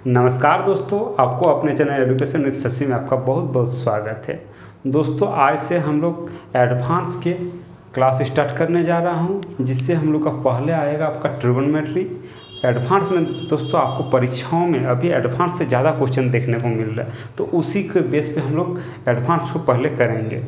नमस्कार दोस्तों, आपको अपने चैनल एजुकेशन विद शशि में आपका बहुत बहुत स्वागत है। दोस्तों, आज से हम लोग एडवांस के क्लास स्टार्ट करने जा रहा हूं, जिससे हम लोग का पहले आएगा आपका ट्रिगोनोमेट्री। एडवांस में दोस्तों आपको परीक्षाओं में अभी एडवांस से ज़्यादा क्वेश्चन देखने को मिल रहा है, तो उसी के बेस पे हम लोग एडवांस को पहले करेंगे।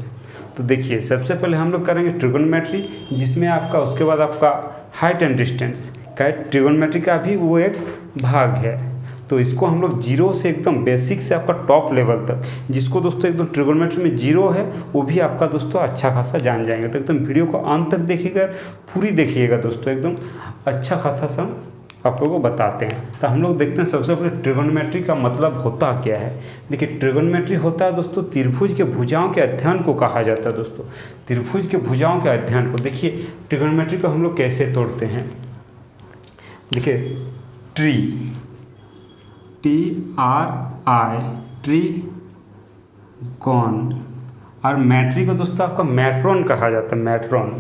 तो देखिए, सबसे पहले हम लोग करेंगे ट्रिगोनोमेट्री, जिसमें आपका उसके बाद आपका हाइट एंड डिस्टेंस का ट्रिगोनोमेट्री का भी वो एक भाग है। तो इसको हम लोग जीरो से एकदम बेसिक से आपका टॉप लेवल तक, जिसको दोस्तों एकदम ट्रिगोनोमेट्री में जीरो है, वो भी आपका दोस्तों अच्छा खासा जान जाएंगे। तो एकदम वीडियो को अंत तक देखिएगा, पूरी देखिएगा दोस्तों, एकदम अच्छा खासा सब आप लोगों को बताते हैं। तो हम लोग देखते हैं सबसे पहले ट्रिगोनोमेट्री का मतलब होता क्या है। देखिए, ट्रिगोनोमेट्री होता है दोस्तों त्रिभुज के भुजाओं के अध्ययन को कहा जाता है। दोस्तों, त्रिभुज के भुजाओं के अध्ययन को देखिए, ट्रिगोनोमेट्री को हम लोग कैसे तोड़ते हैं। देखिए, ट्रीगोन और मैट्री को दोस्तों आपका मैट्रॉन कहा जाता है। Matron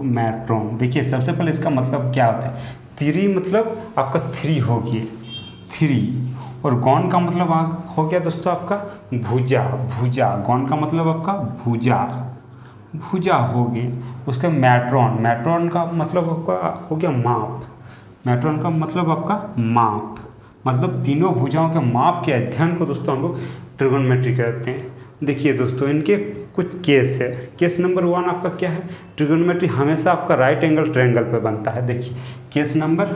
matron. देखिए, सबसे पहले इसका मतलब क्या होता है। त्रि मतलब आपका थ्री हो गया, थ्री, और गौन का मतलब हो गया दोस्तों आपका भुजा। गौन का मतलब आपका भुजा हो गई। उसका मैट्रॉन का मतलब आपका हो गया माप। मैट्रॉन का मतलब आपका माप, मतलब तीनों भुजाओं के माप के अध्ययन को दोस्तों हम लोग ट्रिगोनोमेट्री कहते हैं। देखिए दोस्तों, इनके कुछ केस है। केस नंबर 1 आपका क्या है, ट्रिगोनोमेट्री हमेशा आपका राइट एंगल ट्रायंगल पे बनता है। देखिए, केस नंबर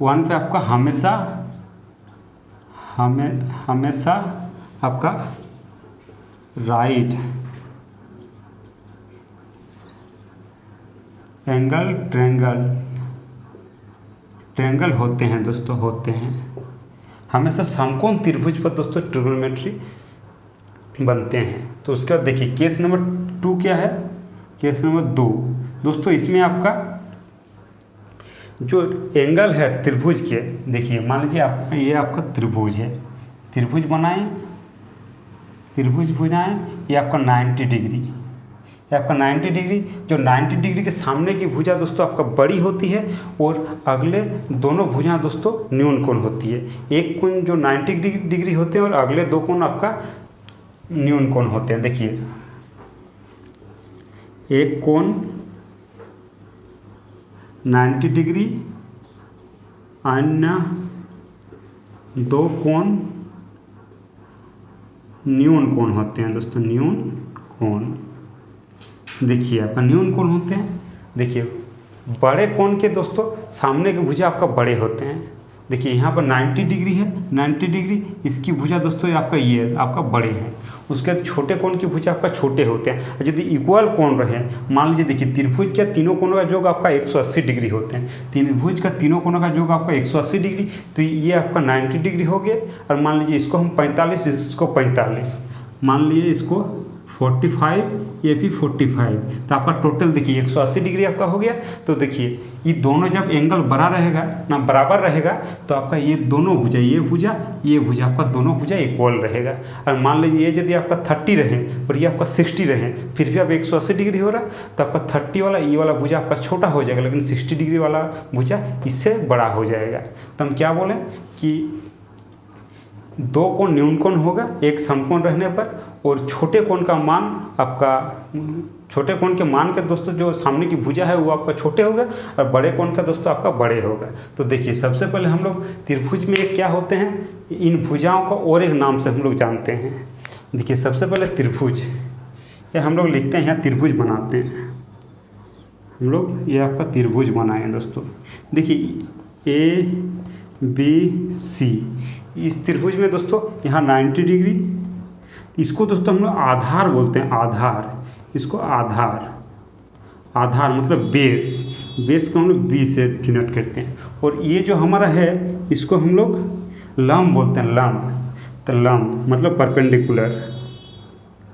1 पे आपका हमेशा आपका राइट एंगल ट्रायंगल होते हैं दोस्तों, होते हैं हमेशा समकोण त्रिभुज पर दोस्तों ट्रिगोनोमेट्री बनते हैं। तो उसके बाद देखिए, केस नंबर 2 क्या है। केस नंबर 2 दोस्तों, इसमें आपका जो एंगल है त्रिभुज के, देखिए मान लीजिए आप ये आपका त्रिभुज है, त्रिभुज बनाएं, ये आपका 90 डिग्री, ये आपका 90 डिग्री। जो 90 डिग्री के सामने की भुजा दोस्तों आपका बड़ी होती है, और अगले दोनों भुजा दोस्तों न्यून कोण होती है। एक कोण जो 90 डिग्री होते हैं, और अगले दो कोण आपका न्यून कोण होते हैं। देखिए, एक कोण 90 डिग्री, अन्य दो कोण न्यून कोण होते हैं दोस्तों, न्यून कोण। देखिए, आपका न्यून कोण होते हैं। देखिए, बड़े कोण के दोस्तों सामने की भुजा आपका बड़े होते हैं। देखिए, यहाँ पर 90 डिग्री है, 90 डिग्री, इसकी भुजा दोस्तों आपका ये आपका बड़े हैं। उसके बाद छोटे कोण की भुजा आपका छोटे होते हैं। यदि इक्वल कोण रहे, मान लीजिए, देखिए त्रिभुज के तीनों कोणों का योग आपका 180 डिग्री होते हैं। त्रिभुज का तीनों कोणों का योग आपका 180 डिग्री, तो ये आपका 90 डिग्री हो गया। और मान लीजिए इसको हम 45, इसको 45, मान लीजिए इसको 45, ये भी 45, तो आपका टोटल देखिए 180 डिग्री आपका हो गया। तो देखिए, ये दोनों जब एंगल बराबर रहेगा, तो आपका ये दोनों भुजा, ये भुजा आपका दोनों भुजा इक्वल रहेगा। और मान लीजिए ये यदि आपका 30 रहे और ये आपका 60 रहे, फिर भी आप 180 डिग्री हो रहा, तो आपका 30 वाला ये वाला भुजा आपका छोटा हो जाएगा, लेकिन 60 डिग्री वाला भुजा इससे बड़ा हो जाएगा। तो हम क्या बोलें कि दो कोण न्यून कोण होगा एक समकोण रहने पर, और छोटे कोण का मान आपका, छोटे कोण के मान के दोस्तों जो सामने की भुजा है वो आपका छोटे होगा, और बड़े कोण का दोस्तों आपका बड़े होगा। तो देखिए, सबसे पहले हम लोग त्रिभुज में क्या होते हैं, इन भुजाओं का और एक नाम से हम लोग जानते हैं। देखिए, सबसे पहले त्रिभुज, ये हम लोग लिखते हैं, यहाँ त्रिभुज बनाते हैं हम लोग, ये आपका त्रिभुज बनाए दोस्तों। देखिए, ABC, इस त्रिभुज में दोस्तों यहाँ 90 डिग्री, इसको दोस्तों हम लोग आधार बोलते हैं, आधार, इसको आधार मतलब बेस को हम लोग B से डिनोट करते हैं। और ये जो हमारा है, इसको हम लोग लंब बोलते हैं, लंब। तो लंब मतलब परपेंडिकुलर,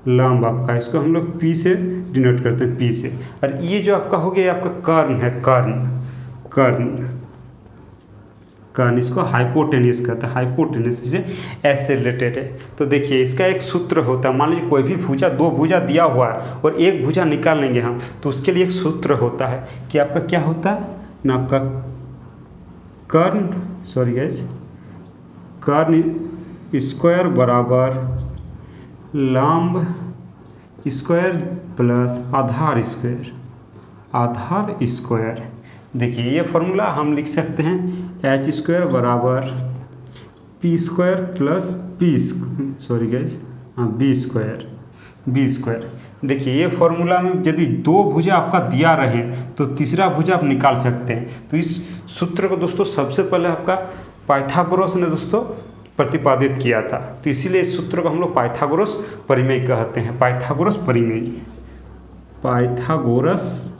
लंब आपका, इसको हम लोग P से डिनोट करते हैं, P से। और ये जो आपका हो गया, आपका कर्ण है, कर्ण कर्न, इसको हाइपोटेनियस कहते हैं। हाइपोटेनियस से एस से रिलेटेड है। तो देखिए इसका एक सूत्र होता है, मान लीजिए कोई भी भुजा, दो भुजा दिया हुआ है और एक भुजा निकाल लेंगे हम, तो उसके लिए एक सूत्र होता है कि आपका क्या होता है ना, आपका कर्न, सॉरी गाइस, कर्न स्क्वायर बराबर लंब स्क्वायर प्लस आधार स्क्वायर, आधार स्क्वायर। देखिए ये फॉर्मूला हम लिख सकते हैं एच स्क्वायर बराबर P square plus B square, B square. देखिए ये फॉर्मूला में यदि दो भुजा आपका दिया रहे तो तीसरा भुजा आप निकाल सकते हैं। तो इस सूत्र को दोस्तों सबसे पहले आपका पाइथागोरस ने दोस्तों प्रतिपादित किया था, तो इसीलिए इस सूत्र को हम लोग पाइथागोरस परिमेय कहते हैं। पाइथागोरस परिमेय, पाइथागोरस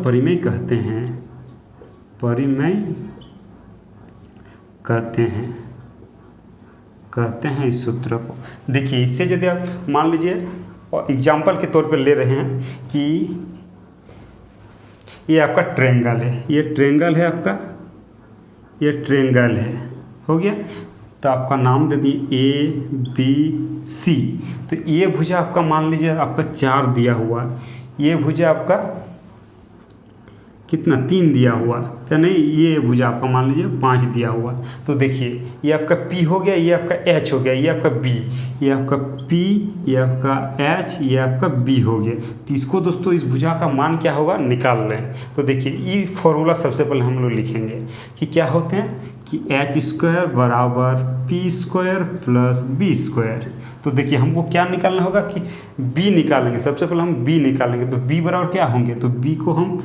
परिमेय कहते हैं, परिमेय कहते हैं इस सूत्र को। देखिए इससे यदि आप मान लीजिए एग्जाम्पल के तौर पे ले रहे हैं कि ये आपका ट्रायंगल है, ये ट्रायंगल है आपका, ये ट्रायंगल है, हो गया। तो आपका नाम दे दिए ए बी सी। तो ये भुजा आपका मान लीजिए आपका 4 दिया हुआ, ये भुजा आपका कितना 3 दिया हुआ, तो नहीं ये भुजा आपका मान लीजिए 5 दिया हुआ। तो देखिए ये आपका P हो गया, ये आपका H हो गया, ये आपका B, ये आपका P, ये आपका H, ये आपका B हो गया। तो इसको दोस्तों इस भुजा का मान क्या होगा निकाल लें। तो देखिए ये फॉर्मूला सबसे पहले हम लोग लिखेंगे कि क्या होते हैं कि एच स्क्वायर बराबर P square plus B square. तो देखिए हमको क्या निकालना होगा कि B निकालेंगे, सबसे पहले हम B निकालेंगे। तो B बराबर क्या होंगे, तो B को हम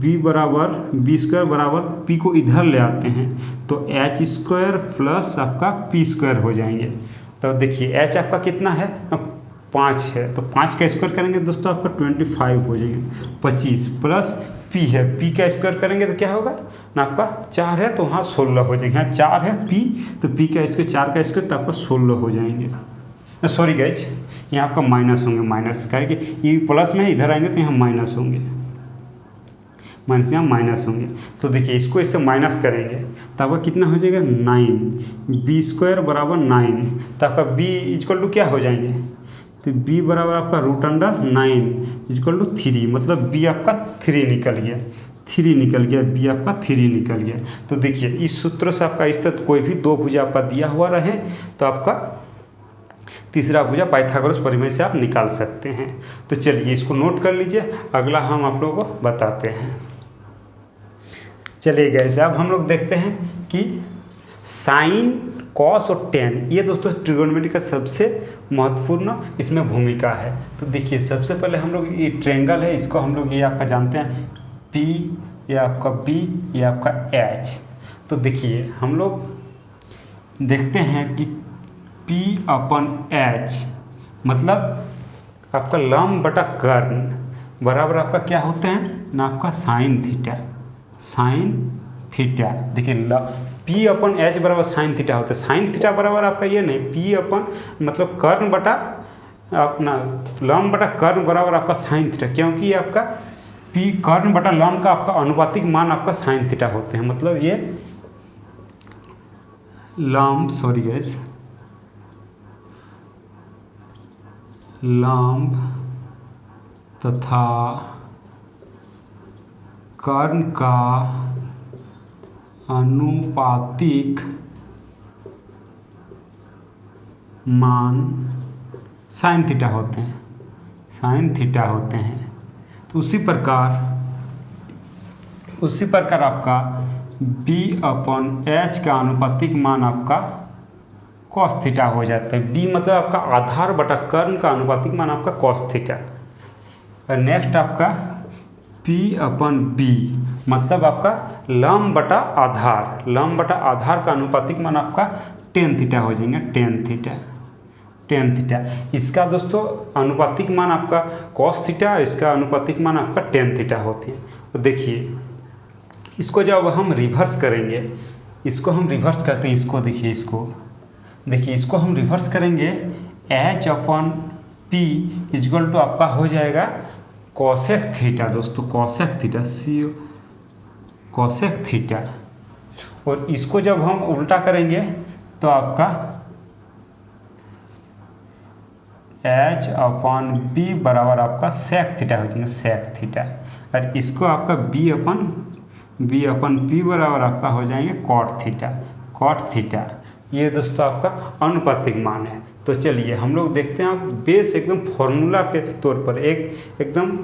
b बराबर बी स्क्वायर बराबर p को इधर ले आते हैं, तो एच स्क्वायर प्लस आपका p स्क्वायर हो जाएंगे। तो देखिए h आपका कितना है 5 है, तो 5 का स्क्वायर करेंगे दोस्तों आपका 25 हो जाएंगे, 25 प्लस p है, p का स्क्वायर करेंगे तो क्या होगा ना आपका 4 है तो वहाँ 16 हो जाएंगे। यहाँ 4 है p, तो p का स्क्वायर 4 का स्क्वायर तो आपका 16 हो जाएंगे। सॉरी गाइज यहाँ आपका माइनस होंगे, माइनस का है कि ये प्लस में इधर आएंगे तो यहाँ माइनस होंगे, माइनस यहाँ माइनस होंगे। तो देखिए इसको इससे माइनस करेंगे तो आपका कितना हो जाएगा 9, बी स्क्वायर बराबर 9। तो आपका b इक्वल टू क्या हो जाएंगे, तो b बराबर आपका √9 इक्वल टू 3, मतलब b आपका 3 निकल गया, 3 निकल गया, b आपका 3 निकल गया। तो देखिए इस सूत्र से आपका इस तरह कोई भी दो भुजा आपका दिया हुआ रहे तो आपका तीसरा भुजा पाइथागोरस परिमेय से आप निकाल सकते हैं। तो चलिए इसको नोट कर लीजिए, अगला हम आप लोगों को बताते हैं। चलिए गाइस अब हम लोग देखते हैं कि साइन, कॉस और टेन, ये दोस्तों ट्रिगोनोमेट्री का सबसे महत्वपूर्ण इसमें भूमिका है। तो देखिए सबसे पहले हम लोग ये ट्रायंगल है, इसको हम लोग ये आपका जानते हैं P, ये आपका B, ये आपका H। तो देखिए हम लोग देखते हैं कि P/H मतलब आपका लंब बटा कर्ण बराबर आपका क्या होते हैं ना आपका साइन थीटा, साइन थीटा। देखिए P/H बराबर साइन थीटा होता है। साइन थीटा बराबर आपका ये नहीं, P मतलब कर्ण बटा अपना लंब बटा कर्ण बराबर आपका साइन थीटा, क्योंकि ये आपका P कर्ण बटा लंब का आपका अनुपातिक मान आपका साइन थीटा होते हैं। मतलब ये लंब, सॉरी गाइस, लंब तथा कर्ण का अनुपातिक मान साइन थीटा होते हैं, साइन थीटा होते हैं। तो उसी प्रकार आपका B/H का अनुपातिक मान आपका कॉस थीटा हो जाता है। B मतलब आपका आधार बटा कर्ण का अनुपातिक मान आपका कॉस थीटा। और नेक्स्ट आपका P/B मतलब आपका लंब बटा आधार, लंब बटा आधार का अनुपातिक मान आपका टेन थीटा हो जाएंगे, टेन थीटा, टेन थीटा। इसका दोस्तों अनुपातिक मान आपका कॉस थीटा, इसका अनुपातिक मान आपका टेन थीटा होती है। तो देखिए इसको जब हम रिवर्स करेंगे, इसको हम रिवर्स करते हैं, इसको देखिए, इसको देखिए, इसको हम रिवर्स करेंगे H/P इक्वल टू आपका हो जाएगा कॉसेक थीटा। दोस्तों कॉसेक थीटा कोसेक थीटा, और इसको जब हम उल्टा करेंगे तो आपका एच अपॉन बी बराबर आपका सेक थीटा हो जाएगा, सेक थीटा। और इसको आपका बी अपन पी बराबर आपका हो जाएंगे कॉट थीटा, कॉट थीटा। ये दोस्तों आपका अनुपातिक मान है। तो चलिए हम लोग देखते हैं, आप बेस एकदम फॉर्मूला के तौर पर एकदम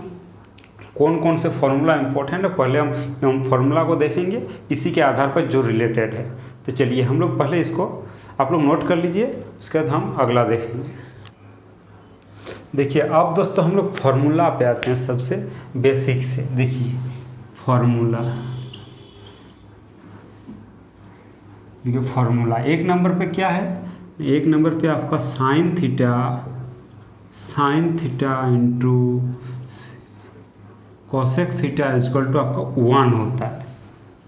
कौन कौन से फॉर्मूला इंपॉर्टेंट है, पहले हम फॉर्मूला को देखेंगे, इसी के आधार पर जो रिलेटेड है। तो चलिए हम लोग पहले इसको आप लोग नोट कर लीजिए, उसके बाद हम अगला देखेंगे। देखिए अब दोस्तों हम लोग फॉर्मूला पे आते हैं, सबसे बेसिक से। देखिए फॉर्मूला, देखिए फॉर्मूला एक नंबर पे क्या है, एक नंबर पे आपका sine theta into cosec theta equal to आपका 1 होता है।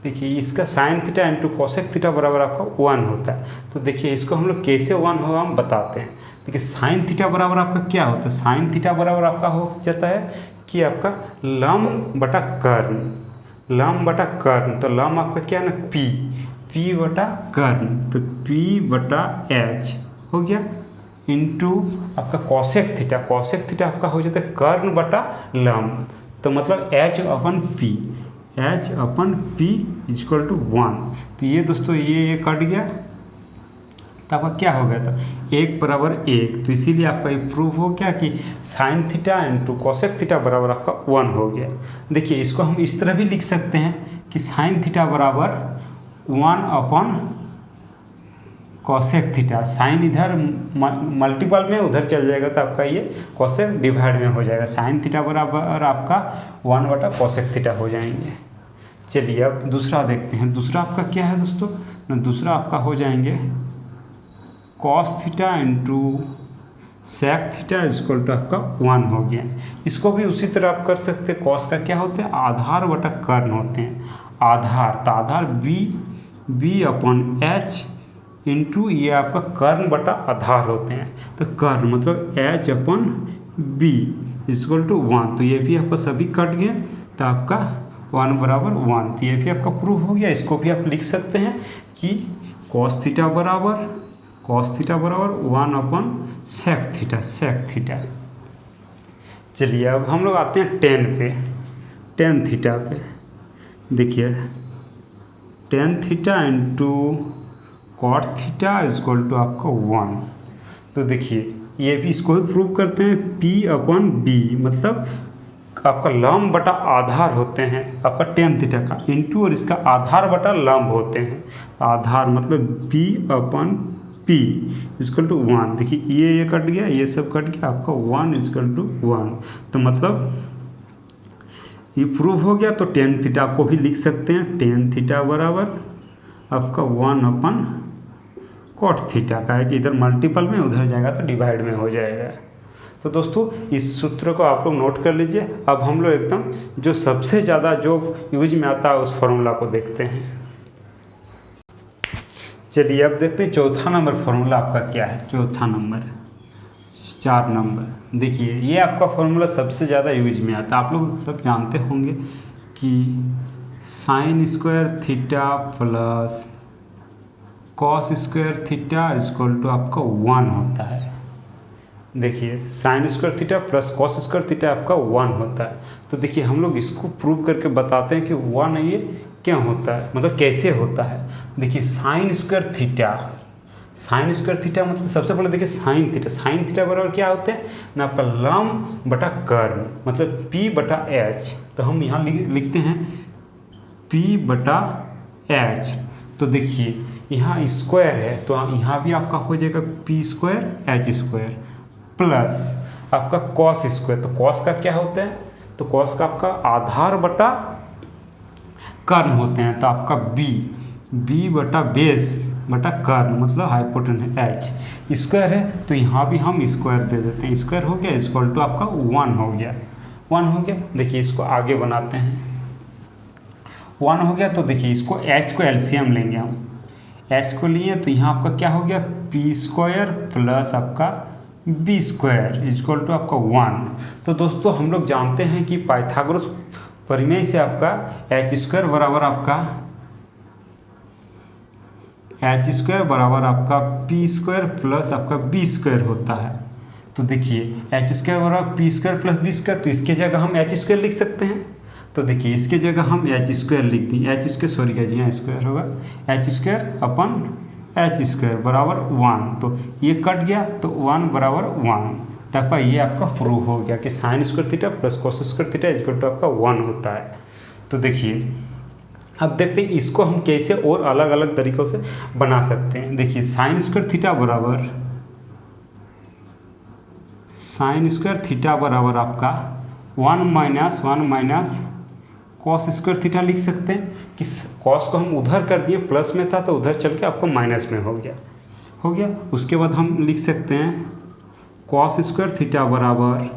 देखिए इसका sine theta into cosec theta बराबर आपका 1 होता है। तो देखिए इसको हम लोग कैसे 1 होगा हम बताते हैं। देखिए साइन थीटा बराबर आपका क्या होता है, साइन थीटा बराबर आपका हो जाता है कि आपका लंब बटा कर्ण, लंब बटा कर्ण। तो लंब आपका क्या है ना, पी बटा कर्ण, तो पी बटा एच हो गया, इंटू आपका कोसेक थीटा आपका हो जाता है कर्ण बटा लंब। तो मतलब H upon P equal to 1। तो ये दोस्तों ये कट गया, तो आपका क्या हो गया था, 1 बराबर 1। तो इसीलिए आपका ये प्रूफ हो गया कि sign theta into cosec theta बराबर आपका 1 हो गया। देखिए इसको हम इस तरह भी लिख सकते हैं कि साइन थीटा बराबर 1 अपॉन कोसेक थीटा। साइन इधर मल्टीपल में उधर चल जाएगा तो आपका ये कोसेक डिवाइड में हो जाएगा। साइन थीटा बराबर आपका 1 बटा कोसेक थीटा हो जाएंगे। चलिए अब दूसरा देखते हैं। दूसरा आपका क्या है दोस्तों, दूसरा आपका हो जाएंगे cos theta into sec theta equal to आपका 1 हो गया। इसको भी उसी तरह आप कर सकते हैं। कॉस का क्या होते हैं, आधार बटा कर्ण होते हैं। आधार तो आधार बी अपॉन एच इंटू ये आपका कर्ण बटा आधार होते हैं। तो कर्ण मतलब H upon B equal to 1। तो ये भी आपका सभी कट गए, तो आपका 1 बराबर 1। तो ये भी आपका प्रूफ हो गया। इसको भी आप लिख सकते हैं कि कॉस थीटा बराबर 1 अपॉन सेक थीटा। चलिए अब हम लोग आते हैं टेन थीटा पे। देखिए tan theta into cot theta equal to आपका 1। तो देखिए ये भी, इसको भी प्रूव करते हैं, P अपॉन बी मतलब आपका लंब बटा आधार होते हैं आपका टेन थीटा का, इंटू और इसका आधार बटा लंब होते हैं। आधार मतलब B upon P equal to 1। देखिए ये कट गया, ये सब कट गया, आपका 1 इक्वल टू 1। तो मतलब ये प्रूफ हो गया। तो टेन थीटा को भी लिख सकते हैं, टेन थीटा बराबर आपका 1 अपन कॉट थीटा का है कि इधर मल्टीपल में उधर जाएगा तो डिवाइड में हो जाएगा। तो दोस्तों इस सूत्र को आप लोग नोट कर लीजिए। अब हम लोग एकदम जो सबसे ज़्यादा जो यूज में आता है उस फॉर्मूला को देखते हैं। चलिए अब देखते हैं चौथा नंबर फॉर्मूला आपका क्या है। चौथा नंबर 4 नंबर। देखिए ये आपका फॉर्मूला सबसे ज़्यादा यूज में आता है। आप लोग सब जानते होंगे कि sine square theta plus cos square theta equal to आपका 1 होता है। देखिए sine square theta plus cos square theta आपका 1 होता है। तो देखिए हम लोग इसको प्रूव करके बताते हैं कि 1 ये क्या होता है, मतलब कैसे होता है। देखिए साइन स्क्वायर थीटा मतलब सबसे पहले देखिए साइन थीटा बराबर क्या होते हैं ना, आपका लंब बटा कर्ण मतलब P बटा H। तो हम यहाँ लिखते हैं P बटा H। तो देखिए यहाँ स्क्वायर है तो यहाँ भी आपका हो जाएगा P square H square plus आपका कॉस स्क्वायर। तो कॉस का क्या होता है, तो कॉस का आपका आधार बटा कर्ण होते हैं। तो आपका बी बटा बेस बटा कर्ण मतलब हाइपोटेनस है H स्क्वायर है। तो यहाँ भी हम स्क्वायर दे देते हैं, स्क्वायर हो गया इक्वल टू आपका 1 हो गया। देखिए इसको आगे बनाते हैं, 1 हो गया। तो देखिए इसको H को एलसीएम लेंगे हम, H को लिए तो यहाँ आपका क्या हो गया P स्क्वायर प्लस आपका बी स्क्वायर इक्वल टू आपका 1। तो दोस्तों हम लोग जानते हैं कि पाइथागोरस परिमेय से आपका एच स्क्वायर बराबर आपका पी स्क्वायर प्लस आपका बी स्क्वायर होता है। तो देखिए एच स्क्वायर बराबर P square plus B square, तो इसके जगह हम एच स्क्वायर लिख सकते हैं। तो देखिए इसके जगह हम एच स्क्वायर लिख दें, एच स्क्वायर सॉरी गाइस यहाँ स्क्वायर होगा, H square upon H square बराबर 1, तो ये कट गया तो 1 बराबर 1, तब ये आपका प्रूव हो गया कि sine square theta plus cos square theta equal to आपका 1 होता है। तो देखिए अब देखते हैं इसको हम कैसे और अलग अलग तरीक़ों से बना सकते हैं। देखिए साइन स्क्वायर थीटा बराबर आपका 1 माइनस कॉस स्क्वायर थीटा लिख सकते हैं कि कॉस को हम उधर कर दिए, प्लस में था तो उधर चल के आपको माइनस में हो गया। उसके बाद हम लिख सकते हैं कॉस स्क्वायर थीटा बराबर,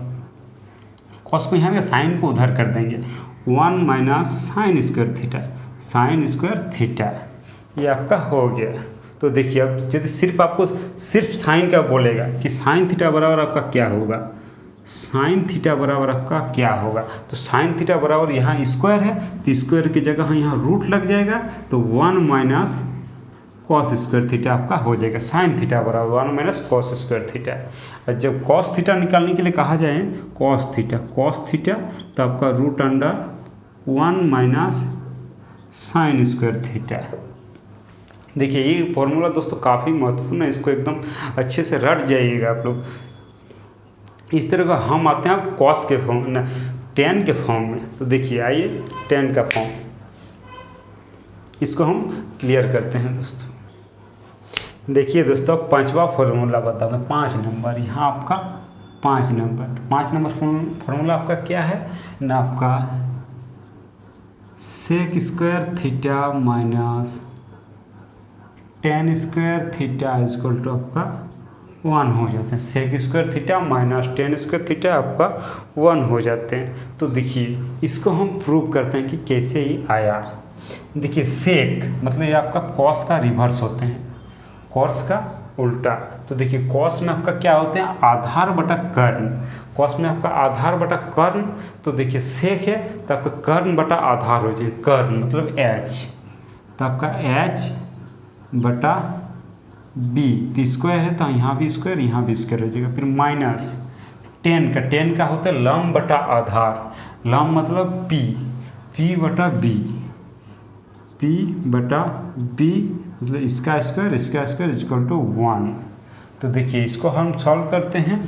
कॉस को यहाँ पे साइन को उधर कर देंगे, 1 माइनस साइन स्क्वायर थीटा, ये आपका हो गया। तो देखिए अब यदि सिर्फ साइन का बोलेगा कि साइन थीटा बराबर आपका क्या होगा, तो साइन थीटा बराबर यहाँ स्क्वायर है तो स्क्वायर की जगह यहाँ रूट लग जाएगा, तो 1 माइनस कॉस स्क्वायर थीटा आपका हो जाएगा। साइन थीटा बराबर 1 माइनस कॉस स्क्वायर थीटा। और जब कॉस थीटा निकालने के लिए कहा जाए कॉस थीटा तो आपका root under 1 minus sine square theta. देखिए ये फॉर्मूला दोस्तों काफ़ी महत्वपूर्ण है, इसको एकदम अच्छे से रट जाइएगा आप लोग। इस तरह का हम आते हैं कॉस के फॉर्म ना टेन के फॉर्म में। तो देखिए आइए टेन का फॉर्म, इसको हम क्लियर करते हैं दोस्तों। देखिए दोस्तों पांचवा फॉर्मूला बताता हूँ, 5 नंबर, यहाँ आपका 5 नंबर। तो 5 नंबर फॉर्मूला आपका क्या है ना, आपका sec square theta minus tan square theta equal to आपका 1 हो जाते हैं। Sec square theta minus tan square theta आपका 1 हो जाते हैं। तो देखिए इसको हम प्रूव करते हैं कि कैसे ही आया। देखिए सेक मतलब ये आपका कॉस का रिवर्स होते हैं, कॉस का उल्टा। तो देखिए कॉस में आपका क्या होते हैं, आधार बटा कर्ण। कॉस में आपका आधार बटा कर्ण, तो देखिए सेक है तो आपका कर्ण बटा आधार हो जाए, कर्ण मतलब एच, तो आपका एच बटा बी, तो स्क्वायर है तो यहाँ भी स्क्वायर हो जाएगा। फिर माइनस टेन का होता है लंब बटा आधार, लंब मतलब पी बटा बी मतलब इसका स्क्वायर इक्वल टू 1। तो देखिए इसको हम सॉल्व करते हैं,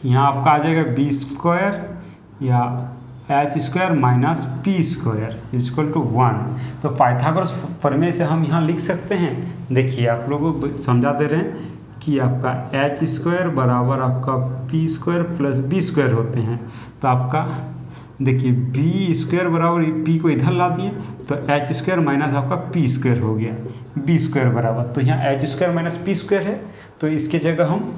यहाँ आपका आ जाएगा बी स्क्वायर या H square minus P square equal to 1। तो पाइथागोरस प्रमेय से हम यहाँ लिख सकते हैं। देखिए आप लोगों को समझा दे रहे हैं कि आपका एच स्क्वायर बराबर आपका P square plus B square होते हैं। तो आपका देखिए बी स्क्वायर बराबर पी को इधर ला दिए तो एच स्क्वायर माइनस आपका पी स्क्वायर हो गया, बी स्क्वायर बराबर, तो यहाँ H square minus P square है तो इसके जगह हम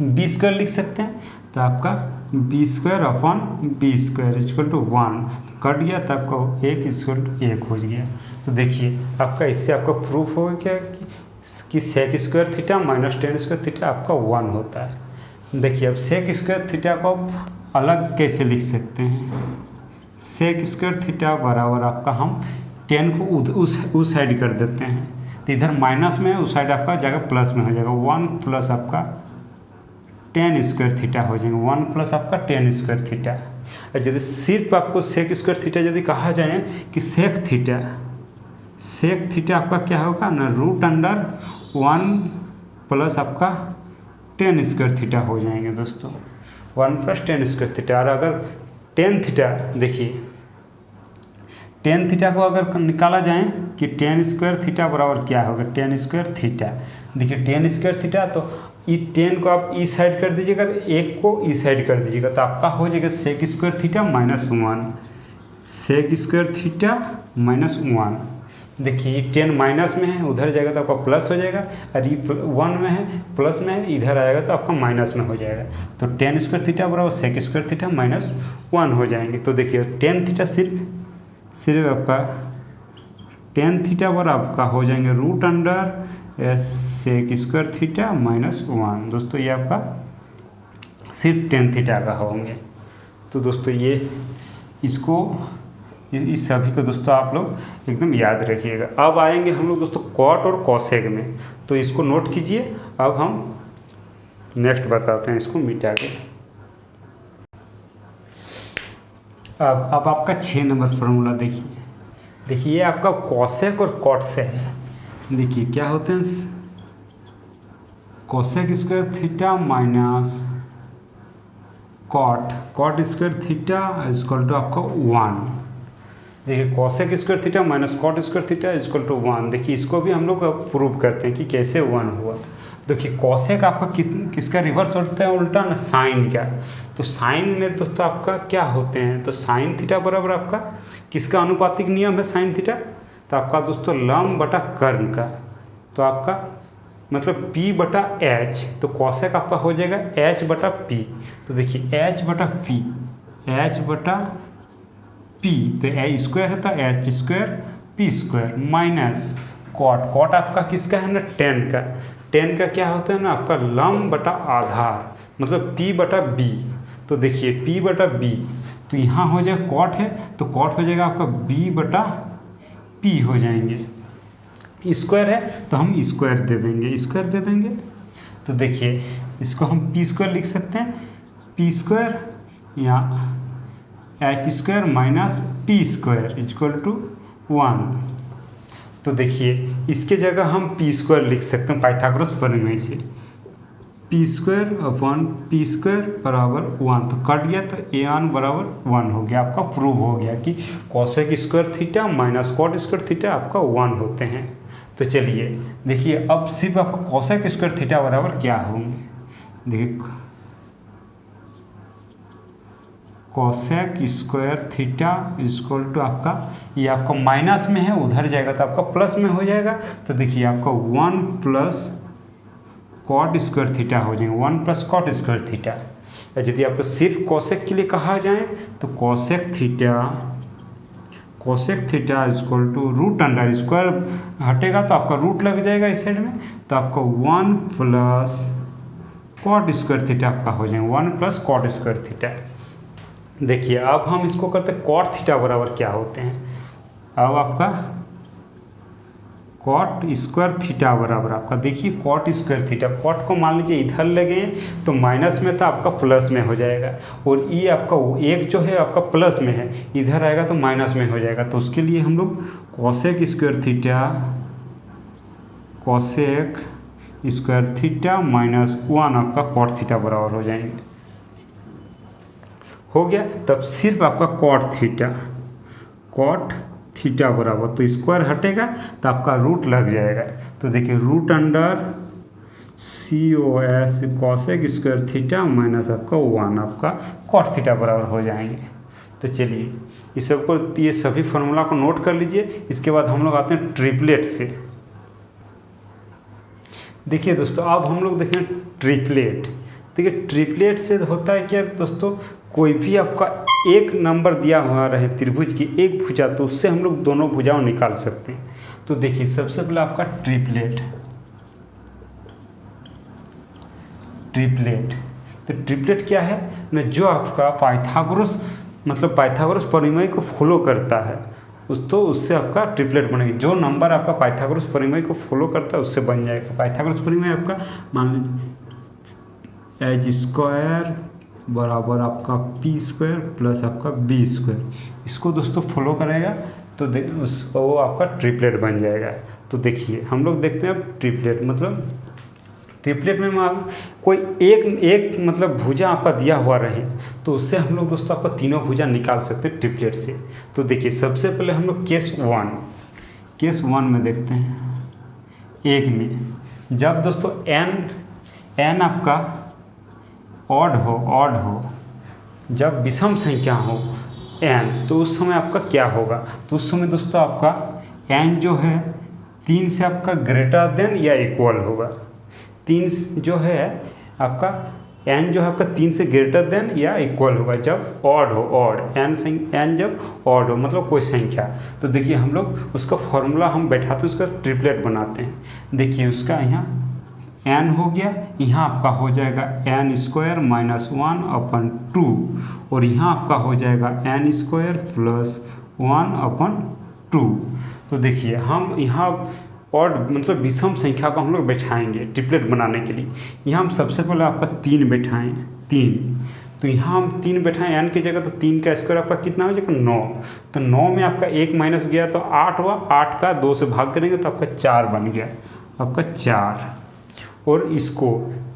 बी स्क्वायर लिख सकते हैं। तो आपका B square upon B square equal to 1 cut गया, तो आपका 1 इक्वल टू 1 हो गया। तो देखिए आपका इससे आपका प्रूफ हो गया कि sec square theta minus tan square theta आपका 1 होता है। देखिए अब सेक स्क्वायर थीटा को आप अलग कैसे लिख सकते हैं, सेक स्क्वायर थीटा बराबर आपका हम 10 को उस साइड कर देते हैं, तो इधर माइनस में उस साइड आपका जगह प्लस में हो जाएगा, 1 प्लस आपका टेन स्क्वायर थीटा हो जाएगा, 1 प्लस आपका टेन स्क्वायर थीटा। यदि सिर्फ आपको सेक स्क्वायर थीटा यदि कहा जाए कि सेक थीटा आपका क्या होगा ना, रूट अंडर 1 प्लस आपका टेन स्क्वायर थीटा हो जाएंगे दोस्तों, 1 प्लस टेन स्क्वायर थीटा। और अगर टेन थीटा, देखिए टेन थीटा को अगर निकाला जाए कि टेन स्क्वायर थीटा बराबर क्या होगा, टेन स्क्वायर थीटा। देखिए टेन स्क्वायर थीटा तो ई 10 को आप ई साइड कर दीजिएगा, 1 को ई साइड कर दीजिएगा, तो आपका हो जाएगा sec square theta minus 1, sec square theta minus 1। देखिए 10 माइनस में है, उधर जाएगा तो आपका प्लस हो जाएगा, और ये 1 में है प्लस में है, इधर आएगा तो आपका माइनस में हो जाएगा। तो टेन स्क्वायर थीटा बराबर सेक स्क्वायर थीटा माइनस 1 हो जाएंगे। तो देखिए टेन थीटा सिर्फ आपका टेन थीटा बराबर आपका हो जाएंगे root under sec square theta minus 1। दोस्तों ये आपका सिर्फ टेन थीटा का होंगे। तो दोस्तों ये इसको इस सभी को दोस्तों आप लोग एकदम याद रखिएगा। अब आएंगे हम लोग दोस्तों कॉट और कॉसेक में, तो इसको नोट कीजिए। अब हम नेक्स्ट बताते हैं, इसको मिटा के। अब आपका 6 नंबर फार्मूला देखिए ये आपका कॉसेक और कॉट से है। देखिए क्या होते हैं, cosec square theta minus cot square theta equal to आपका 1। देखिए cosec square theta minus cot square theta equal to 1। देखिए इसको भी हम लोग प्रूव करते हैं कि कैसे 1 हुआ। देखिए कोसेक आपका किसका रिवर्स होता है, उल्टा ना, साइन का। तो साइन में दोस्तों आपका क्या होते हैं, तो साइन थीटा बराबर आपका किसका अनुपातिक नियम है, साइन थीटा, तो आपका दोस्तों लंब बटा कर्ण का। तो आपका मतलब P बटा H, तो कोसेक आपका हो जाएगा H बटा P। तो देखिए H बटा P तो ए स्क्वायर है तो H square P square minus cot आपका किसका है ना, टेन का क्या होता है ना आपका लंब बटा आधार, मतलब P बटा B। तो देखिए P बटा B, तो यहाँ हो जाएगा कॉट है तो कॉट हो जाएगा आपका B बटा P हो जाएंगे। स्क्वायर है तो हम स्क्वायर दे देंगे। तो देखिए इसको हम P स्क्वायर लिख सकते हैं, P स्क्वायर या H square minus P square equal to 1। तो देखिए इसके जगह हम P स्क्वायर लिख सकते हैं पाइथागोरस प्रमेय से, P square upon P square बराबर 1। तो कट गया तो A1 बराबर 1 हो गया। आपका प्रूव हो गया कि cosec square theta minus cot square theta आपका 1 होते हैं। तो चलिए देखिए अब सिर्फ आपका कोसेक स्क्वायर थीटा बराबर क्या होंगे। देखिए cosec square theta equal to आपका, ये आपका माइनस में है, उधर जाएगा तो आपका प्लस में हो जाएगा। तो देखिए आपका 1 प्लस कॉट स्क्वायर थीटा हो जाएगा, 1 प्लस कॉट स्क्वायर थीटा। यदि आपको सिर्फ कोसेक के लिए कहा जाए तो cosec theta equal to root under, square हटेगा तो आपका रूट लग जाएगा इस साइड में, तो आपका 1 प्लस कॉट स्क्वायर थीटा आपका हो जाएगा, 1 प्लस कॉट स्क्वायर थीटा। देखिए अब हम इसको करते हैं कॉट थीटा बराबर क्या होते हैं। अब आपका कॉट स्क्वायर थीटा बराबर आपका, देखिए कॉट स्क्वायर थीटा, कॉट को मान लीजिए इधर लगे तो माइनस में था, आपका प्लस में हो जाएगा। और ये आपका एक जो है आपका प्लस में है, इधर आएगा तो माइनस में हो जाएगा। तो उसके लिए हम लोग कोसेक स्क्वायर थीटा माइनस 1 आपका कॉट थीटा बराबर हो जाएंगे। हो गया, तब सिर्फ आपका कॉट थीटा बराबर, तो स्क्वायर हटेगा तो आपका रूट लग जाएगा। तो देखिए root under COS cosec square theta minus आपका 1 आपका कॉट थीटा बराबर हो जाएंगे। तो चलिए इस सबको, ये सभी फार्मूला को नोट कर लीजिए। इसके बाद हम लोग आते हैं ट्रिपलेट से। देखिए दोस्तों अब हम लोग देखें ट्रिपलेट। देखिए ट्रिपलेट से होता है क्या दोस्तों, कोई भी आपका एक नंबर दिया हुआ रहे त्रिभुज की एक भुजा, तो उससे हम लोग दोनों भुजाओं निकाल सकते हैं। तो देखिए सबसे पहले आपका ट्रिपलेट, तो ट्रिपलेट क्या है ना, जो आपका पाइथागोरस प्रमेय को फॉलो करता है उससे आपका ट्रिपलेट बनेगी। जो नंबर आपका पाइथागोरस प्रमेय को फॉलो करता है उससे बन जाएगा। पाइथागोरस प्रमेय आपका मान लीजिए H स्क्वायर बराबर आपका P स्क्वायर प्लस आपका B स्क्वायर, इसको दोस्तों फॉलो करेगा तो वो आपका ट्रिपलेट बन जाएगा। तो देखिए हम लोग देखते हैं अब ट्रिपलेट, मतलब ट्रिपलेट में कोई एक मतलब भुजा आपका दिया हुआ रहे तो उससे हम लोग दोस्तों आपका तीनों भुजा निकाल सकते हैं ट्रिपलेट से। तो देखिए सबसे पहले हम लोग केस वन में देखते हैं। एक में जब दोस्तों n आपका ऑड हो, जब विषम संख्या हो n, तो उस समय आपका क्या होगा, तो उस समय दोस्तों आपका n जो है 3 से आपका ग्रेटर देन या इक्वल होगा। 3 जो है आपका n जो है आपका 3 से ग्रेटर देन या इक्वल होगा जब n जब ऑड हो, मतलब कोई संख्या। तो देखिए हम लोग उसका फॉर्मूला हम बैठाते हैं, उसका ट्रिपलेट बनाते हैं। देखिए उसका यहाँ एन हो गया, यहाँ आपका हो जाएगा एन स्क्वायर माइनस 1/2 और यहाँ आपका हो जाएगा एन स्क्वायर प्लस 1/2। तो देखिए हम यहाँ और मतलब विषम संख्या को हम लोग बैठाएंगे ट्रिपलेट बनाने के लिए। यहाँ हम सबसे पहले आपका 3 बैठाएँ, 3, तो यहाँ हम 3 बैठाएँ एन की जगह, तो 3 का स्क्वायर आपका कितना हो जाएगा 9। तो 9 में आपका 1 माइनस गया तो 8 हुआ, 8 का 2 से भाग करेंगे तो आपका 4 बन गया, आपका 4। और इसको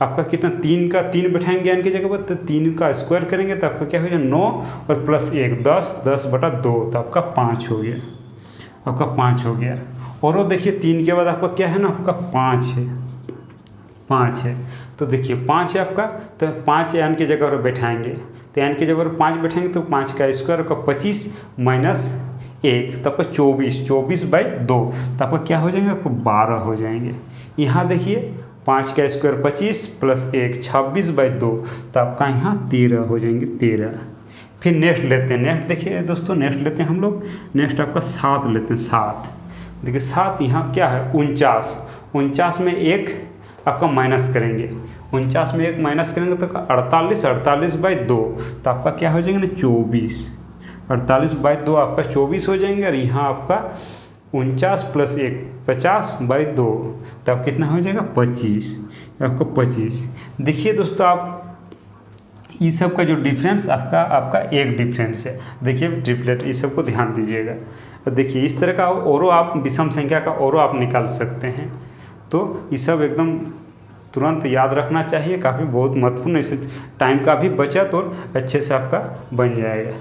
आपका कितना 3 का 3 बैठाएंगे एन की जगह पर, तो 3 का स्क्वायर करेंगे तो आपका क्या हो जाएगा 9 और प्लस 1 10, 10/2 तो आपका 5 हो गया, आपका 5 हो गया। और वो देखिए 3 के बाद आपका क्या है ना, आपका 5 है, 5 है। तो देखिए 5 है आपका, तो 5 एन की जगह पर बैठाएंगे, तो एन की जगह पर 5 बैठाएंगे तो 5 का स्क्वायर आपका 25 माइनस 1 तो आपका 24, 24/2 तो आपका क्या हो जाएंगे, आपको 12 हो जाएंगे। यहाँ देखिए 5 का स्क्वायर 25 प्लस 1 26/2 तो आपका यहाँ 13 हो जाएंगे, 13। फिर नेक्स्ट लेते हैं, नेक्स्ट देखिए दोस्तों, नेक्स्ट लेते हैं हम लोग, नेक्स्ट आपका 7 लेते हैं, 7। देखिए 7 यहाँ क्या है 49, 49 में 1 आपका माइनस करेंगे, 49 में 1 माइनस करेंगे तो 48, 48/2 तो आपका क्या हो जाएंगे ना 24, 48/2 आपका 24 हो जाएंगे। और यहाँ आपका 49 प्लस 1 50/2 तो आप कितना हो जाएगा 25, आपका 25। देखिए दोस्तों आप इस सब का जो डिफरेंस आपका एक डिफरेंस है। देखिए ट्रिपलेट इस सब को ध्यान दीजिएगा। देखिए इस तरह का औरों आप विषम संख्या का औरों आप निकाल सकते हैं। तो ये सब एकदम तुरंत याद रखना चाहिए, काफ़ी बहुत महत्वपूर्ण, इससे टाइम का भी बचत और अच्छे से आपका बन जाएगा।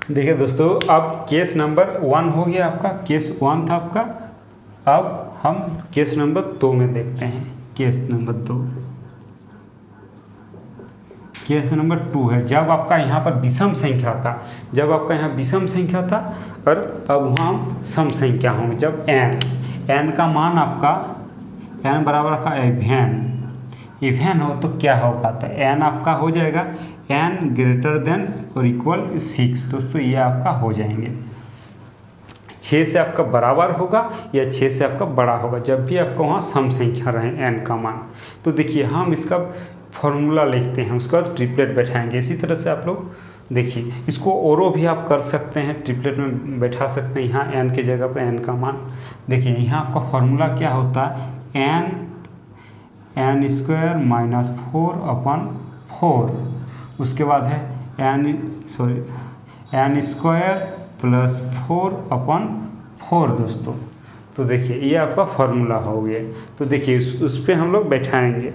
देखिए दोस्तों अब केस नंबर 1 हो गया आपका, केस 1 था आपका। अब हम केस नंबर 2 में देखते हैं, केस नंबर 2। केस नंबर 2 है जब आपका यहाँ पर विषम संख्या था, जब आपका यहाँ विषम संख्या था और अब वहाँ सम संख्या होंगे। जब n का मान आपका n बराबर का इवेन हो तो क्या होगा, तो n आपका हो जाएगा n ग्रेटर देन और इक्वल 6। दोस्तों ये आपका हो जाएंगे 6 से आपका बराबर होगा या 6 से आपका बड़ा होगा, जब भी आपका वहाँ सम संख्या रहे n का मान। तो देखिए हम इसका फॉर्मूला लिखते हैं, उसके बाद ट्रिपलेट बैठाएंगे। इसी तरह से आप लोग देखिए इसको औरों भी आप कर सकते हैं, ट्रिपलेट में बैठा सकते हैं। यहाँ n की जगह पर n का मान देखिए, यहाँ आपका फॉर्मूला क्या होता है n स्क्वायर माइनस 4/4, उसके बाद है n स्क्वायर प्लस 4/4 दोस्तों। तो देखिए ये आपका फॉर्मूला हो गया। तो देखिए उस पर हम लोग बैठाएंगे।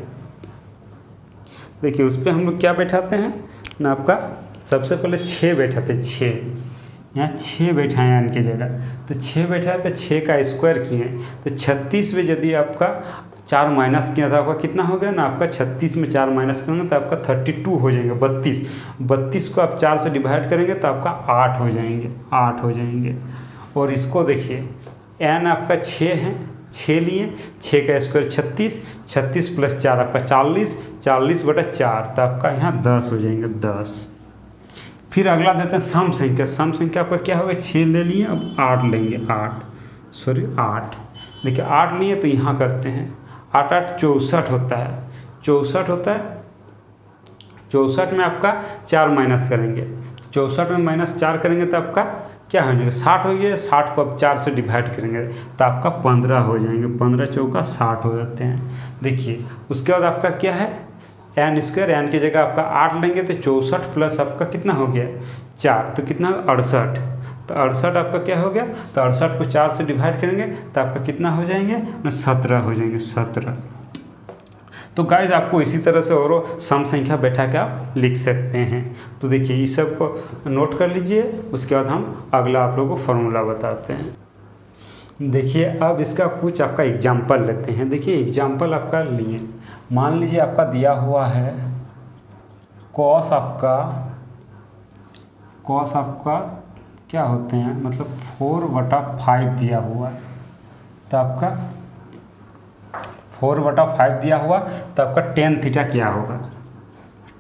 देखिए उस पर हम लोग क्या बैठाते हैं ना, आपका सबसे पहले 6 बैठाते हैं, 6 यहाँ 6 बैठाए n की जगह, तो 6 बैठाए तो 6 का स्क्वायर किए तो 36 में यदि आपका 4 माइनस किया था आपका कितना हो गया ना, आपका 36 में 4 माइनस करेंगे तो आपका 32 हो जाएंगे, 32 को आप 4 से डिवाइड करेंगे तो आपका 8 हो जाएंगे, 8 हो जाएंगे। और इसको देखिए n आपका 6 है, 6 लिए, 6 का स्क्वायर 36, 36 प्लस 4 आपका 40, 40/4 तो आपका यहाँ 10 हो जाएंगे, 10। फिर अगला देते हैं सम संख्या। सम संख्या आपका क्या होगा, 6 ले लिए, अब 8 लेंगे, 8 देखिए 8 लिए तो यहाँ करते हैं 8 8 64 होता है, 64 होता है। 64 में आपका 4 माइनस करेंगे, 64 में -4 करेंगे तो आपका क्या हो जाएगा 60 हो गया। 60 को अब 4 से डिवाइड करेंगे तो आपका 15 हो जाएंगे, 15 चौका 60 हो जाते हैं। देखिए उसके बाद आपका क्या है n स्क्वायर, n की जगह आपका 8 लेंगे तो 64 प्लस आपका कितना हो गया 4, तो कितना 68, तो 68 आपका क्या हो गया, तो 68 को 4 से डिवाइड करेंगे तो आपका कितना हो जाएंगे ना 17 हो जाएंगे, 17। तो गाइज आपको इसी तरह से और सम संख्या बैठा के आप लिख सकते हैं। तो देखिए इस सब को नोट कर लीजिए, उसके बाद हम अगला आप लोगों को फॉर्मूला बताते हैं। देखिए अब इसका कुछ आपका एग्जाम्पल लेते हैं। देखिए एग्जाम्पल आपका लिए, मान लीजिए आपका दिया हुआ है कॉस आपका क्या होते हैं मतलब 4/5 दिया हुआ है, तो आपका 4/5 दिया हुआ तो आपका tan थीटा क्या होगा,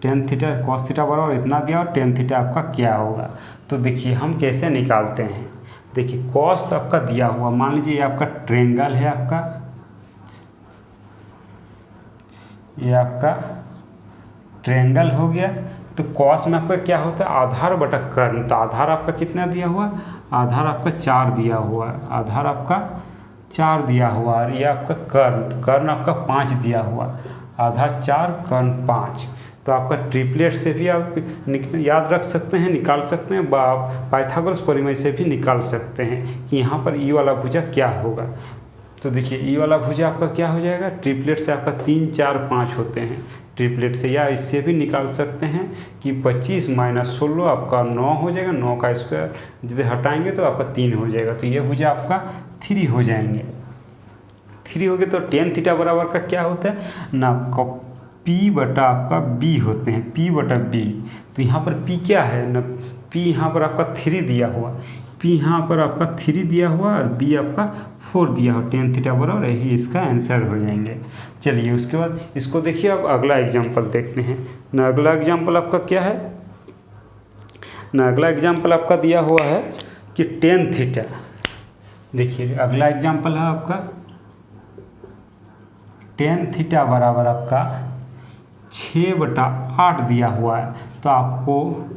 tan थीटा cos थीटा बराबर इतना दिया और tan थीटा आपका क्या होगा। तो देखिए हम कैसे निकालते हैं। देखिए cos आपका दिया हुआ, मान लीजिए ये आपका ट्रेंगल है, आपका ये आपका ट्रायंगल हो गया। तो कॉस में आपका क्या होता है, आधार बटा कर्ण। तो आधार आपका कितना दिया हुआ, आधार आपका 4 दिया हुआ है, आधार आपका 4 दिया हुआ है। ये आपका कर्ण, तो कर्ण आपका 5 दिया हुआ, आधार 4 कर्ण 5। तो आपका ट्रिपलेट से भी आप याद रख सकते हैं, निकाल सकते हैं, पाइथागोरस प्रमेय से भी निकाल सकते हैं कि यहाँ पर ई वाला भुजा क्या होगा। तो देखिए ई वाला भुजा आपका क्या हो जाएगा, ट्रिपलेट से आपका 3 4 5 होते हैं ट्रिपलेट से, या इससे भी निकाल सकते हैं कि 25 - 16 आपका 9 हो जाएगा, 9 का स्क्वायर यदि हटाएंगे तो आपका 3 हो जाएगा। तो ये भुजा आपका 3 हो जाएंगे। 3 हो गए तो tan थीटा बराबर का क्या होता है ना, P बटा आपका B होते हैं, P बटा B। तो यहाँ पर P क्या है ना, P यहाँ पर आपका 3 दिया हुआ, P यहाँ पर आपका 3 दिया हुआ और B आपका 4 दिया हुआ, tan थीटा बराबर यही इसका आंसर हो जाएंगे। चलिए उसके बाद इसको देखिए, अब अगला एग्जाम्पल देखते हैं ना। अगला एग्जाम्पल आपका क्या है ना, अगला एग्जाम्पल आपका दिया हुआ है कि tan थीटा। देखिए अगला एग्जाम्पल है आपका tan थीटा बराबर आपका 6/8 दिया हुआ है। तो आपको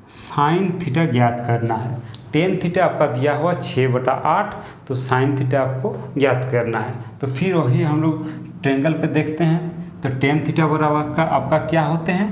साइन थीटा ज्ञात करना है। tan थीटा आपका दिया हुआ 6/8, तो साइन थीटा आपको ज्ञात करना है। तो फिर वही हम लोग ट्रायंगल पे देखते हैं। तो tan थीटा बराबर का आपका क्या होते हैं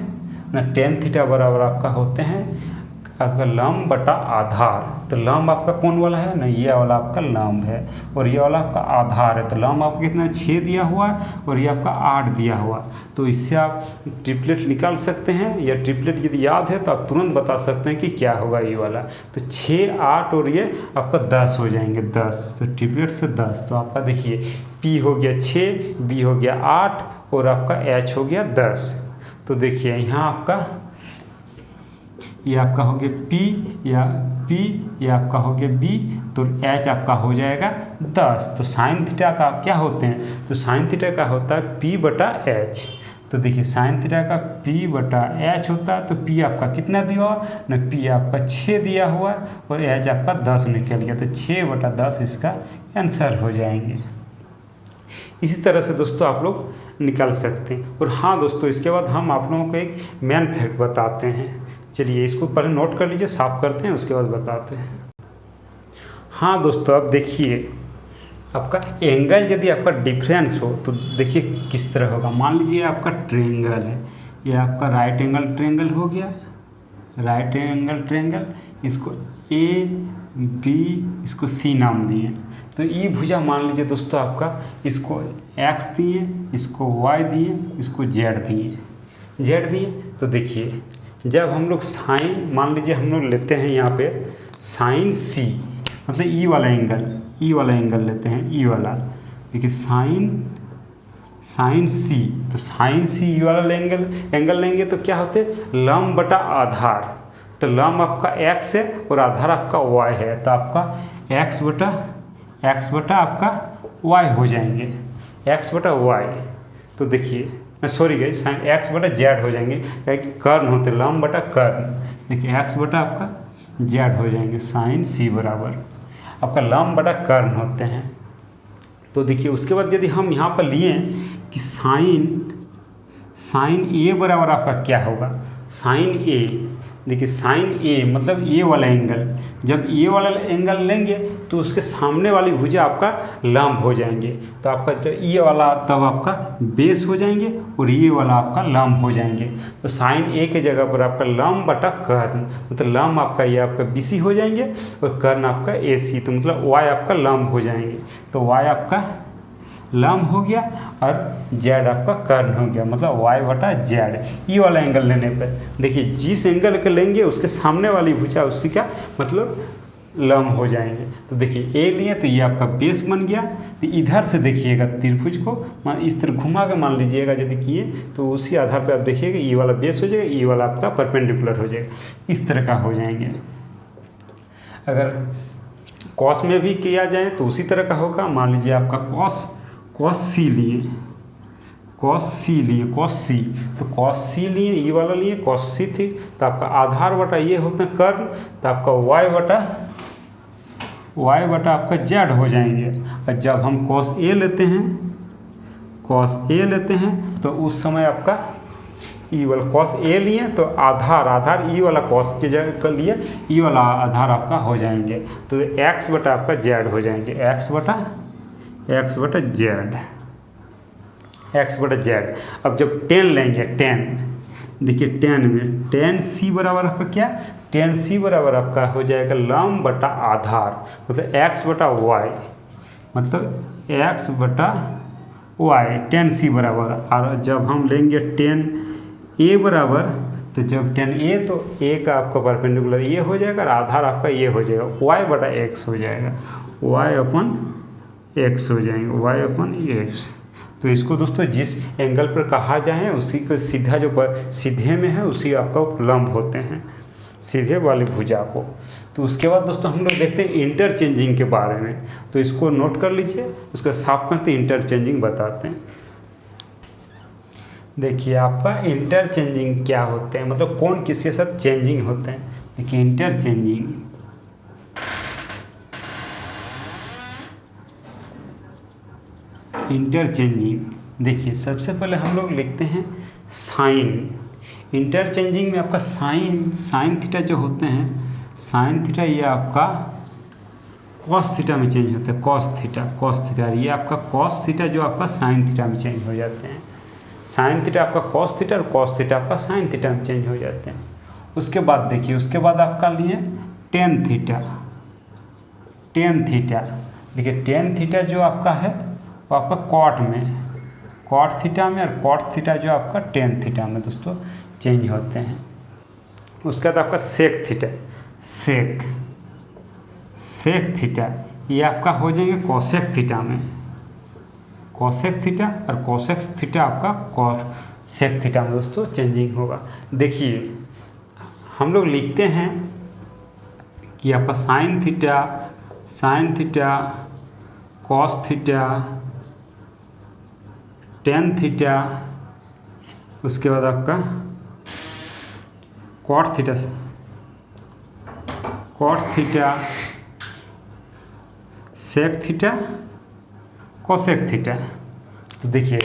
ना, tan थीटा बराबर आपका होते हैं आपका लंब बटा आधार। तो लंब आपका कौन वाला है ना, ये वाला आपका लंब है और ये वाला आपका आधार है। तो लंब आपका कितना 6 दिया हुआ है और ये आपका 8 दिया हुआ। तो इससे आप ट्रिपलेट निकाल सकते हैं, या ट्रिपलेट यदि याद है तो आप तुरंत बता सकते हैं कि क्या होगा ये वाला। तो 6 8 और ये आपका 10 हो जाएंगे, 10। तो ट्रिपलेट से 10। तो आपका देखिए P हो गया 6, B हो गया 8 और आपका H हो गया 10। तो देखिए यहाँ आपका ये आपका हो गया P, ये आपका हो गया B, तो H आपका हो जाएगा 10। तो साइन थीटा का क्या होते हैं, तो साइन थीटा का होता है P बटा H। तो देखिए साइन थीटा का P बटा H होता है। तो P आपका कितना दिया हुआ ना, P आपका 6 दिया हुआ और H आपका 10 निकल गया। तो 6/10 इसका आंसर हो जाएंगे। इसी तरह से दोस्तों आप लोग निकाल सकते हैं। और हाँ दोस्तों, इसके बाद हम आप लोगों को एक मेन फैक्ट बताते हैं। चलिए इसको पहले नोट कर लीजिए, साफ करते हैं, उसके बाद बताते हैं। हाँ दोस्तों, अब देखिए आपका एंगल यदि आपका डिफरेंस हो तो देखिए किस तरह होगा। मान लीजिए आपका ट्रायंगल है, ये आपका राइट एंगल ट्रायंगल हो गया, राइट एंगल ट्रायंगल, इसको AB, इसको C नाम दिए। तो ई भुजा मान लीजिए दोस्तों आपका, इसको X दिए, इसको Y दिए, इसको Z दिए। तो देखिए जब हम लोग साइन, मान लीजिए हम लोग लेते हैं यहाँ पे साइन C, मतलब ई वाला एंगल लेते हैं, ई वाला। देखिए साइन C, तो साइन C ई वाला एंगल लेंगे तो क्या होते हैं, लंब बटा आधार। तो लंब आपका X है और आधार आपका Y है। तो आपका X बटा आपका Y हो जाएंगे, X बटा Y। तो देखिए सॉरी गाइस, साइन X बटा Z हो जाएंगे, क्योंकि कर्ण होते लंब बटा कर्ण। देखिए X बटा आपका Z हो जाएंगे, साइन C बराबर आपका लंब बटा कर्ण होते हैं। तो देखिए उसके बाद यदि हम यहाँ पर लिए कि साइन A बराबर आपका क्या होगा, साइन A। देखिए साइन A मतलब ये वाला एंगल, जब ये वाला एंगल लेंगे तो उसके सामने वाली भुजा आपका लंब हो जाएंगे। तो आपका जो ये वाला तब आपका बेस हो जाएंगे और ये वाला आपका लंब हो जाएंगे। तो साइन A के जगह पर आपका लंब बटा कर्ण, मतलब लंब आपका ये आपका BC हो जाएंगे और कर्ण आपका AC। तो मतलब Y आपका लंब हो जाएंगे। तो Y आपका लंब हो गया और Z आपका कर्ण हो गया, मतलब Y बटा Z। ये वाला एंगल लेने पर देखिए जिस एंगल के लेंगे उसके सामने वाली भुजा उसी का मतलब लंब हो जाएंगे। तो देखिए A लिए तो ये आपका बेस बन गया। तो इधर से देखिएगा त्रिभुज को इस तरह घुमा के मान लीजिएगा यदि किए तो उसी आधार पर आप देखिएगा ये वाला बेस हो जाएगा, ये वाला आपका परपेंडिकुलर हो जाएगा, इस तरह का हो जाएंगे। अगर कॉस में भी किया जाए तो उसी तरह का होगा। मान लीजिए आपका कॉस C लिए, कॉस C, तो कॉस C लिए, ये वाला लिए कॉस C थी। तो आपका आधार बटा ये होते हैं कर्ण, तो आपका y बटा आपका Z हो जाएंगे। और जब हम कॉस A लेते हैं, कॉस ए लेते हैं तो उस समय आपका ई वाला कॉस ए लिए तो आधार ई वाला कॉस के जगह कर लिए ई वाला आधार आपका हो जाएंगे, तो एक्स बटा आपका जेड हो जाएंगे, एक्स बटा जेड। अब जब 10 लेंगे, 10 देखिए 10 में 10c बराबर आपका क्या, 10c बराबर आपका हो जाएगा लंब बटा आधार, मतलब x बटा वाई, मतलब x बटा वाई 10c बराबर। और जब हम लेंगे 10a बराबर, तो जब 10a तो a का आपका परपेंडिकुलर ये हो जाएगा और आधार आपका ये हो जाएगा, y बटा x हो जाएगा, y अपन x हो जाएंगे, y अपन x। तो इसको दोस्तों जिस एंगल पर कहा जाए उसी को सीधा जो सीधे में है उसी आपका लंब होते हैं, सीधे वाली भुजा को। तो उसके बाद दोस्तों हम लोग देखते हैं इंटरचेंजिंग के बारे में, तो इसको नोट कर लीजिए, उसका साफ करते इंटरचेंजिंग बताते हैं। देखिए आपका इंटरचेंजिंग क्या होते हैं, मतलब कौन किसके साथ चेंजिंग होते हैं। देखिए इंटरचेंजिंग देखिए सबसे पहले हम लोग लिखते हैं साइन। इंटरचेंजिंग में आपका साइन थीटा जो होते हैं, साइन थीटा ये आपका कॉस थीटा में चेंज होता है, कॉस थीटा ये आपका कॉस थीटा जो आपका साइन थीटा में चेंज हो जाते हैं, साइन थीटा आपका कॉस थीटा और कॉस थीटा आपका साइन थीटा में चेंज हो जाते हैं। उसके बाद देखिए, उसके बाद आपका लिए टेन थीटा देखिए टेन थीटा जो आपका है वो आपका कॉट थीटा में और कॉट थीटा जो आपका टेन थीटा में दोस्तों चेंज होते हैं। उसके बाद आपका सेक थीटा ये आपका हो जाएंगे कोसेक थीटा में, कोसेक थीटा और कोसेक थीटा आपका कोसेक थीटा में दोस्तों चेंजिंग होगा। देखिए हम लोग लिखते हैं कि आपका sine theta cos theta tan theta, उसके बाद आपका cot theta sec theta cosec theta. तो देखिए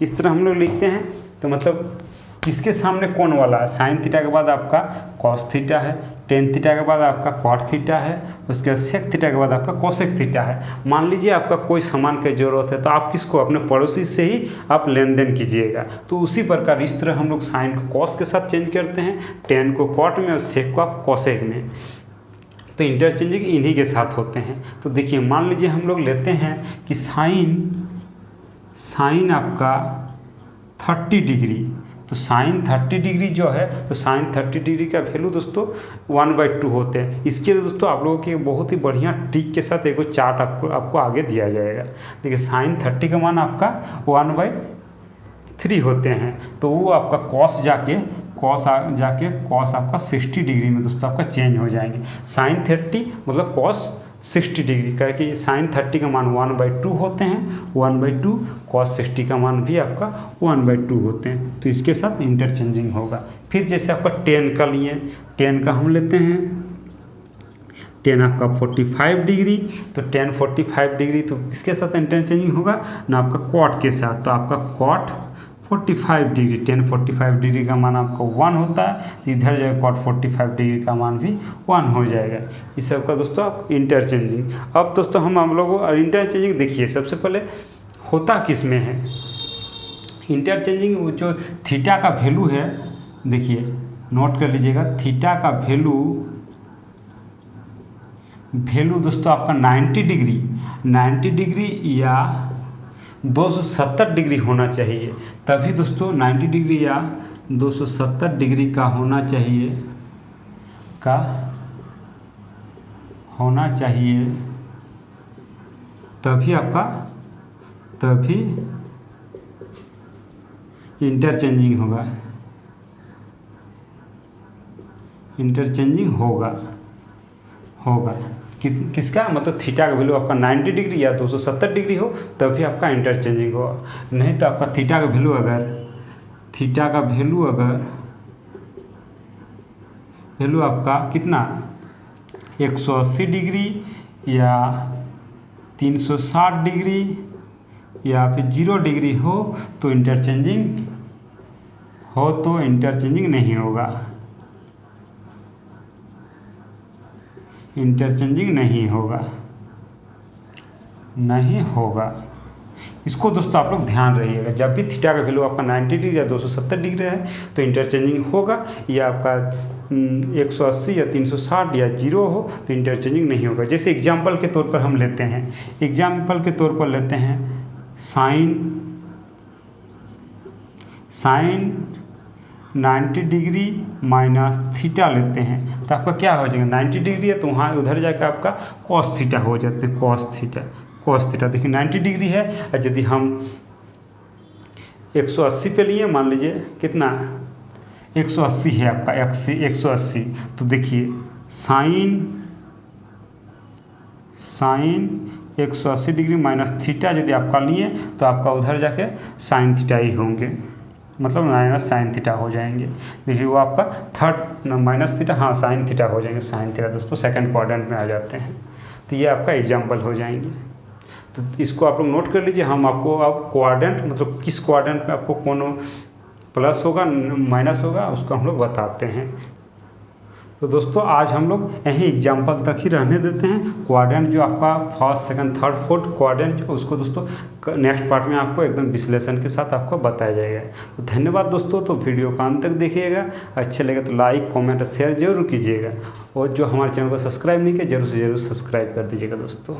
इस तरह हम लोग लिखते हैं, तो मतलब किसके सामने कौन वाला है, साइन थीटा के बाद आपका कॉस थीटा है, टेन थीटा के बाद आपका कॉट थीटा है, उसके बाद सेक थीटा के बाद आपका कोसेक थीटा है। मान लीजिए आपका कोई सामान की ज़रूरत है तो आप किसको, अपने पड़ोसी से ही आप लेन देन कीजिएगा। तो उसी प्रकार इस तरह हम लोग साइन को कॉस के साथ चेंज करते हैं, टेन को कॉट में और सेक को आप कोसेक में। तो इंटरचेंजिंग इन्हीं के साथ होते हैं। तो देखिए मान लीजिए हम लोग लेते हैं कि साइन आपका 30 डिग्री, तो साइन 30 डिग्री जो है, तो साइन 30 डिग्री का वैल्यू दोस्तों 1/2 होते हैं। इसके लिए दोस्तों आप लोगों की बहुत ही बढ़िया ट्रिक के साथ एक चार्ट आपको आगे दिया जाएगा। देखिए साइन 30 का मान आपका 1/3 होते हैं, तो वो आपका कॉस आपका 60 डिग्री में दोस्तों आपका चेंज हो जाएंगे। साइन 30 मतलब कॉस 60 डिग्री का, कि साइन 30 का मान 1/2 होते हैं, 1/2 कॉस 60 का मान भी आपका 1/2 होते हैं। तो इसके साथ इंटरचेंजिंग होगा। फिर जैसे आपका 10 का लिए, 10 का हम लेते हैं, 10 आपका 45 डिग्री, तो 10 45 डिग्री तो किसके साथ इंटरचेंजिंग होगा ना, आपका कॉट के साथ। तो आपका कॉट 45 डिग्री, 10 45 डिग्री का मान आपका 1 होता है, इधर जो है कॉट 45 डिग्री का मान भी 1 हो जाएगा। इस सब का दोस्तों आप इंटरचेंजिंग। अब दोस्तों हम लोगों इंटरचेंजिंग देखिए सबसे पहले होता किस में है। इंटरचेंजिंग जो थीटा का वैल्यू है, देखिए नोट कर लीजिएगा, थीटा का वैल्यू दोस्तों आपका 90 डिग्री या 270 डिग्री होना चाहिए, तभी दोस्तों 90 डिग्री या 270 डिग्री का होना चाहिए, तभी इंटरचेंजिंग होगा। किसका मतलब थीटा का वैल्यू आपका 90 डिग्री या 270 डिग्री हो तभी आपका इंटरचेंजिंग होगा। नहीं तो आपका थीटा का वैल्यू आपका कितना 180 डिग्री या 360 डिग्री या फिर 0 डिग्री हो तो इंटरचेंजिंग नहीं होगा, नहीं होगा। इसको दोस्तों आप लोग ध्यान रहिएगा, जब भी थीटा का वैल्यू आपका 90 डिग्री या 270 डिग्री है तो इंटरचेंजिंग होगा, या आपका 180 या 360 या 0 हो तो इंटरचेंजिंग नहीं होगा। जैसे एग्जाम्पल के तौर पर हम लेते हैं, साइन 90 डिग्री माइनस थीटा लेते हैं तो आपका क्या हो जाएगा, 90 डिग्री है तो वहाँ उधर जाकर आपका कॉस थीटा हो जाते हैं, कॉस थीटा देखिए 90 डिग्री है। और यदि हम 180 पे लिए, मान लीजिए कितना 180 है आपका 180, तो देखिए साइन 180 डिग्री माइनस थीटा यदि आपका लिए तो आपका उधर जाके साइन थीटा ही होंगे, मतलब माइनस साइन थीटा हो जाएंगे। देखिए वो आपका थर्ड माइनस थीटा, हाँ साइन थीटा हो जाएंगे, साइन थीटा दोस्तों सेकंड क्वाड्रेंट में आ जाते हैं। तो ये आपका एग्जाम्पल हो जाएंगे। तो इसको आप लोग नोट कर लीजिए। हम आपको अब क्वाड्रेंट मतलब किस क्वाड्रेंट में आपको कौन प्लस होगा माइनस होगा उसको हम लोग बताते हैं। तो दोस्तों आज हम लोग यही एग्जाम्पल तक ही रहने देते हैं। क्वाड्रेंट जो आपका first second third fourth quadrant जो उसको दोस्तों नेक्स्ट पार्ट में आपको एकदम विश्लेषण के साथ आपको बताया जाएगा। तो धन्यवाद दोस्तों। तो वीडियो को अंत तक देखिएगा, अच्छे लगे तो लाइक कमेंट और शेयर जरूर कीजिएगा, और जो हमारे चैनल को सब्सक्राइब नहीं किया जरूर से जरूर सब्सक्राइब कर दीजिएगा दोस्तों।